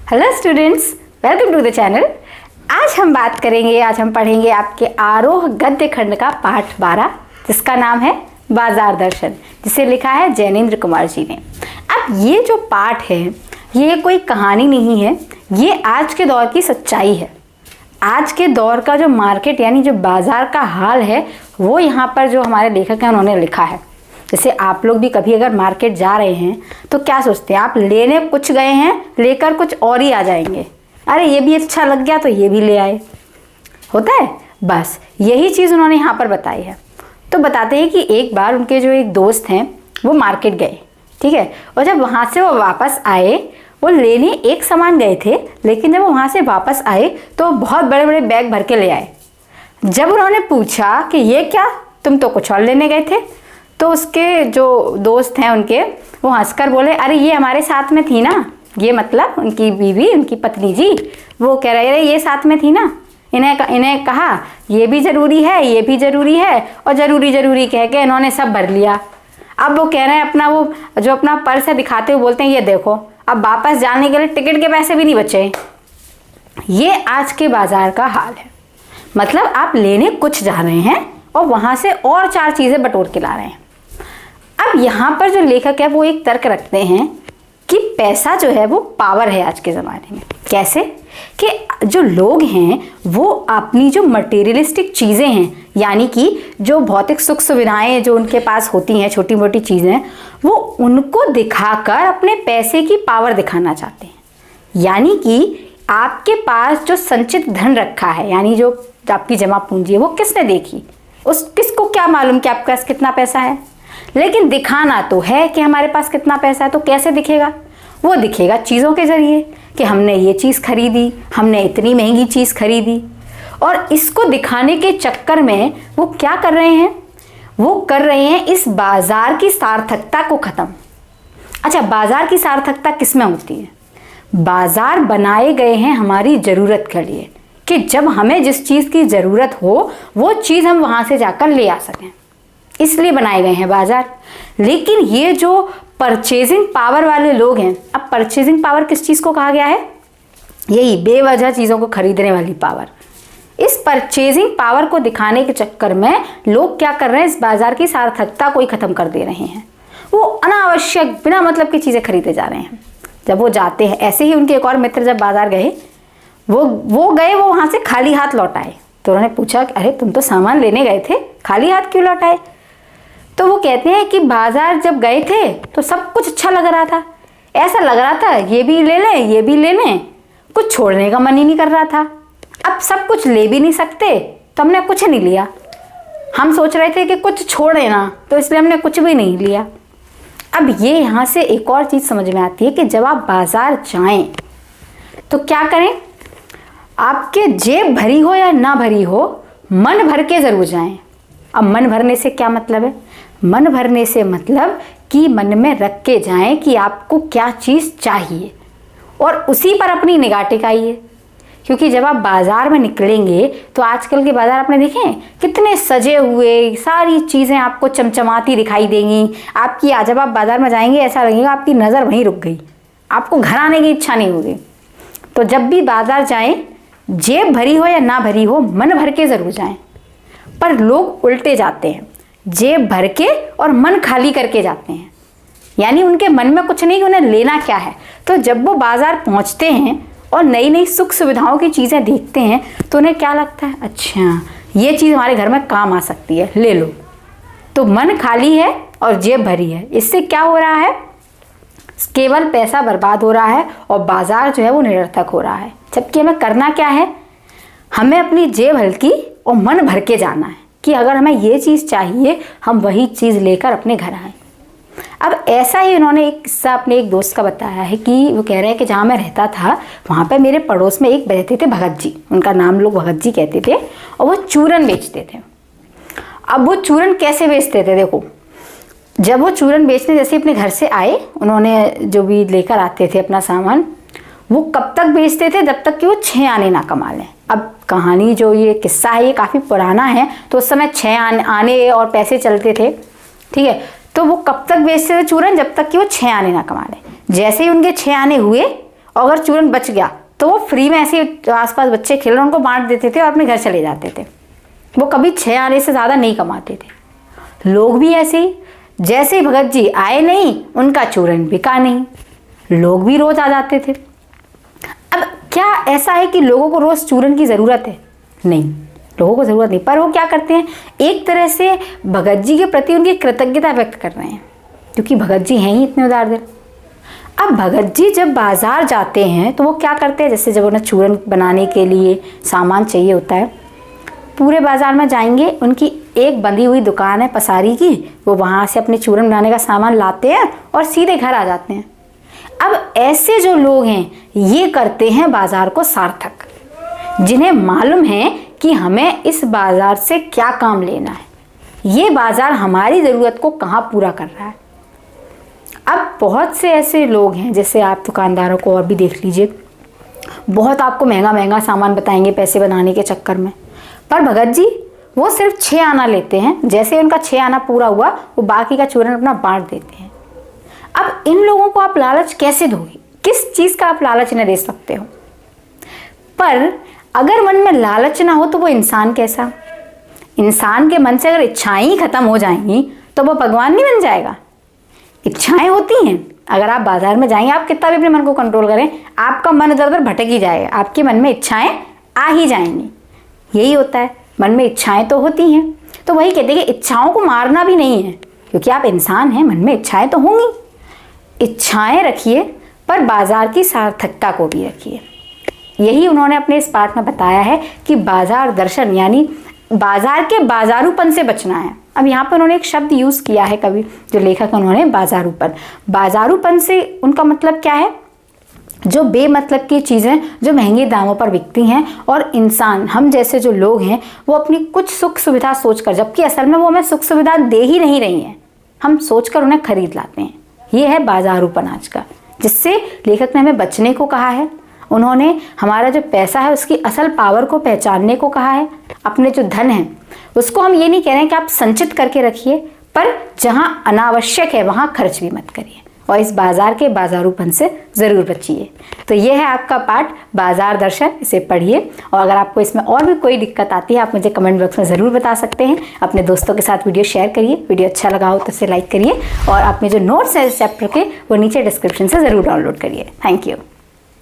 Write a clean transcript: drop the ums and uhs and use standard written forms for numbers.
Hello students, welcome to the channel. आज हम पढ़ेंगे आपके आरोह गद्य खंड का पाठ 12, जिसका नाम है बाजार दर्शन, जिसे लिखा है जैनेन्द्र कुमार जी ने। अब ये जो पाठ है ये कोई कहानी नहीं है, ये आज के दौर की सच्चाई है। आज के दौर का जो मार्केट यानी जो बाजार का हाल है वो यहाँ पर जो हमारे लेखक हैं उन्होंने लिखा है। जैसे आप लोग भी कभी अगर मार्केट जा रहे हैं तो क्या सोचते हैं, आप लेने कुछ गए हैं, लेकर कुछ और ही आ जाएंगे। अरे ये भी अच्छा लग गया तो ये भी ले आए, होता है। बस यही चीज़ उन्होंने यहाँ पर बताई है। तो बताते हैं कि एक बार उनके जो एक दोस्त हैं वो मार्केट गए, ठीक है। और जब वहाँ से वो वापस आए, वो लेने एक सामान गए थे, लेकिन जब वो वहाँ से वापस आए तो बहुत बड़े बड़े बैग भर के ले आए। जब उन्होंने पूछा कि ये क्या, तुम तो कुछ और लेने गए थे, तो उसके जो दोस्त हैं उनके वो हंसकर बोले, अरे ये हमारे साथ में थी ना। ये मतलब उनकी बीवी, उनकी पत्नी जी, वो कह रहे ये साथ में थी ना। इन्हें कहा ये भी ज़रूरी है, ये भी ज़रूरी है, और ज़रूरी कह के इन्होंने सब भर लिया। अब वो कह रहे हैं अपना वो जो अपना पर्स है दिखाते हुए बोलते हैं, ये देखो अब वापस जाने के लिए टिकट के पैसे भी नहीं बचे। ये आज के बाजार का हाल है। मतलब आप लेने कुछ जा रहे हैं और वहाँ से और 4 चीज़ें बटोर के ला रहे हैं। अब यहाँ पर जो लेखक है वो एक तर्क रखते हैं कि पैसा जो है वो पावर है आज के ज़माने में। कैसे कि जो लोग हैं वो अपनी जो मटेरियलिस्टिक चीज़ें हैं, यानी कि जो भौतिक सुख सुविधाएं जो उनके पास होती हैं, छोटी मोटी चीज़ें, वो उनको दिखाकर अपने पैसे की पावर दिखाना चाहते हैं। यानी कि आपके पास जो संचित धन रखा है, यानी जो आपकी जमा पूंजी है, वो किसने देखी, किसको क्या मालूम कि आपके पास कितना पैसा है। लेकिन दिखाना तो है कि हमारे पास कितना पैसा है। तो कैसे दिखेगा? वो दिखेगा चीज़ों के ज़रिए कि हमने ये चीज़ खरीदी, हमने इतनी महंगी चीज़ खरीदी। और इसको दिखाने के चक्कर में वो क्या कर रहे हैं, वो कर रहे हैं इस बाजार की सार्थकता को ख़त्म। अच्छा, बाजार की सार्थकता किस में होती है? बाजार बनाए गए हैं हमारी ज़रूरत के लिए, कि जब हमें जिस चीज़ की ज़रूरत हो वो चीज़ हम वहाँ से जाकर ले आ सकें, इसलिए बनाए गए हैं बाजार। लेकिन ये जो परचेजिंग पावर वाले लोग हैं, अब परचेजिंग पावर किस चीज़ को कहा गया है? यही बेवजह चीज़ों को खरीदने वाली पावर। इस परचेजिंग पावर को दिखाने के चक्कर में लोग क्या कर रहे हैं, इस बाजार की सार्थकता को ही ख़त्म कर दे रहे हैं। वो अनावश्यक बिना मतलब की चीज़ें खरीदे जा रहे हैं। जब वो जाते हैं, ऐसे ही उनके एक और मित्र जब बाजार गए, वो गए, वो वहाँ से खाली हाथ लौट आए। तो उन्होंने पूछा कि अरे तुम तो सामान लेने गए थे, खाली हाथ क्यों लौट आए? तो वो कहते हैं कि बाजार जब गए थे तो सब कुछ अच्छा लग रहा था, ऐसा लग रहा था ये भी ले लें, ये भी ले लें, कुछ छोड़ने का मन ही नहीं कर रहा था। अब सब कुछ ले भी नहीं सकते तो हमने कुछ नहीं लिया। हम सोच रहे थे कि कुछ छोड़े ना, तो इसलिए हमने कुछ भी नहीं लिया। अब ये यहाँ से एक और चीज़ समझ में आती है कि जब आप बाजार जाएं तो क्या करें, आपके जेब भरी हो या ना भरी हो, मन भर के ज़रूर जाएं। अब मन भरने से क्या मतलब है? मन भरने से मतलब कि मन में रख के जाएं कि आपको क्या चीज़ चाहिए और उसी पर अपनी निगाह टिकाइए। क्योंकि जब आप बाज़ार में निकलेंगे तो आजकल के बाज़ार आपने देखे कितने सजे हुए, सारी चीज़ें आपको चमचमाती दिखाई देंगी। आपकी जब आप बाज़ार में जाएंगे ऐसा लगेगा आपकी नज़र वहीं रुक गई, आपको घर आने की इच्छा नहीं होगी। तो जब भी बाज़ार जाएं, जेब भरी हो या ना भरी हो, मन भर के ज़रूर जाएं। पर लोग उल्टे जाते हैं, जेब भर के और मन खाली करके जाते हैं। यानी उनके मन में कुछ नहीं कि उन्हें लेना क्या है। तो जब वो बाज़ार पहुंचते हैं और नई नई सुख सुविधाओं की चीज़ें देखते हैं तो उन्हें क्या लगता है, अच्छा ये चीज़ हमारे घर में काम आ सकती है, ले लो। तो मन खाली है और जेब भरी है। इससे क्या हो रहा है, केवल पैसा बर्बाद हो रहा है और बाज़ार जो है वो निरर्थक हो रहा है। जबकि हमें करना क्या है, हमें अपनी जेब हल्की और मन भर के जाना है कि अगर हमें ये चीज़ चाहिए हम वही चीज़ लेकर अपने घर आएँ। अब ऐसा ही उन्होंने एक किस्सा अपने एक दोस्त का बताया है कि वो कह रहे हैं कि जहाँ मैं रहता था वहाँ पे मेरे पड़ोस में एक रहते थे भगत जी, उनका नाम लोग भगत जी कहते थे, और वो चूरन बेचते थे। अब वो चूरन कैसे बेचते थे, देखो, जब वो चूरन बेचने जैसे अपने घर से आए, उन्होंने जो भी लेकर आते थे अपना सामान, वो कब तक बेचते थे, जब तक कि वो 6 आने ना कमा लें। अब कहानी जो ये किस्सा है ये काफ़ी पुराना है, तो उस समय 6 आने और पैसे चलते थे, ठीक है। तो वो कब तक बेचते थे चूरन, जब तक कि वो 6 आने ना कमा लें। जैसे ही उनके 6 आने हुए और अगर चूरन बच गया तो वो फ्री में ऐसे आसपास बच्चे खेल रहे उनको बांट देते थे और अपने घर चले जाते थे। वो कभी 6 आने से ज़्यादा नहीं कमाते थे। लोग भी ऐसे ही, जैसे ही भगत जी आए नहीं उनका चूरन बिका नहीं, लोग भी रोज आ जाते थे। अब क्या ऐसा है कि लोगों को रोज चूरन की ज़रूरत है? नहीं, लोगों को ज़रूरत नहीं, पर वो क्या करते हैं, एक तरह से भगत जी के प्रति उनकी कृतज्ञता व्यक्त कर रहे हैं, क्योंकि भगत जी हैं ही इतने उदार दिल। अब भगत जी जब बाज़ार जाते हैं तो वो क्या करते हैं, जैसे जब उन्हें चूरन बनाने के लिए सामान चाहिए होता है, पूरे बाज़ार में जाएंगे, उनकी एक बंधी हुई दुकान है पसारी की, वो वहाँ से अपने चूरन बनाने का सामान लाते हैं और सीधे घर आ जाते हैं। अब ऐसे जो लोग हैं ये करते हैं बाज़ार को सार्थक, जिन्हें मालूम है कि हमें इस बाज़ार से क्या काम लेना है, ये बाज़ार हमारी ज़रूरत को कहाँ पूरा कर रहा है। अब बहुत से ऐसे लोग हैं, जैसे आप दुकानदारों को और भी देख लीजिए, बहुत आपको महंगा महंगा सामान बताएंगे पैसे बनाने के चक्कर में, पर भगत जी वो सिर्फ 6 आना लेते हैं। जैसे उनका 6 आना पूरा हुआ वो बाकी का चूरन अपना बांट देते हैं। अब इन लोगों को आप लालच कैसे दोगे, किस चीज़ का आप लालच न दे सकते हो? पर अगर मन में लालच ना हो तो वो इंसान कैसा? इंसान के मन से अगर इच्छाएं ही खत्म हो जाएंगी तो वो भगवान नहीं बन जाएगा। इच्छाएं होती हैं, अगर आप बाजार में जाएंगे, आप कितना भी अपने मन को कंट्रोल करें, आपका मन इधर उधर भटक ही जाएगा, आपके मन में इच्छाएं आ ही जाएंगी। यही होता है, मन में इच्छाएं तो होती हैं। तो वही कहते हैं कि इच्छाओं को मारना भी नहीं है, क्योंकि आप इंसान हैं, मन में इच्छाएं तो होंगी। इच्छाएं रखिए पर बाजार की सार्थकता को भी रखिए। यही उन्होंने अपने इस पाठ में बताया है कि बाजार दर्शन, यानी बाजार के बाजारूपन से बचना है। अब यहाँ पर उन्होंने एक शब्द यूज़ किया है, कवि जो लेखक है उन्होंने, बाजारूपन। बाजारूपन से उनका मतलब क्या है? जो बेमतलब की चीज़ें जो महंगे दामों पर बिकती हैं और इंसान, हम जैसे जो लोग हैं, वो अपनी कुछ सुख सुविधा सोचकर, जबकि असल में वो हमें सुख सुविधा दे ही नहीं रही हैं, हम सोचकर उन्हें खरीद लाते हैं। ये है बाजारूपन आज का, जिससे लेखक ने हमें बचने को कहा है। उन्होंने हमारा जो पैसा है उसकी असल पावर को पहचानने को कहा है। अपने जो धन है उसको हम ये नहीं कह रहे हैं कि आप संचित करके रखिए, पर जहाँ अनावश्यक है वहाँ खर्च भी मत करिए, और इस बाजार के बाजारूपन से ज़रूर बचिए। तो ये है आपका पाठ बाजार दर्शन, इसे पढ़िए। और अगर आपको इसमें और भी कोई दिक्कत आती है आप मुझे कमेंट बॉक्स में ज़रूर बता सकते हैं। अपने दोस्तों के साथ वीडियो शेयर करिए, वीडियो अच्छा लगा हो तो इसे लाइक करिए, और अपने जो नोट्स हैं इस चैप्टर के वो नीचे डिस्क्रिप्शन से ज़रूर डाउनलोड करिए। Thank you.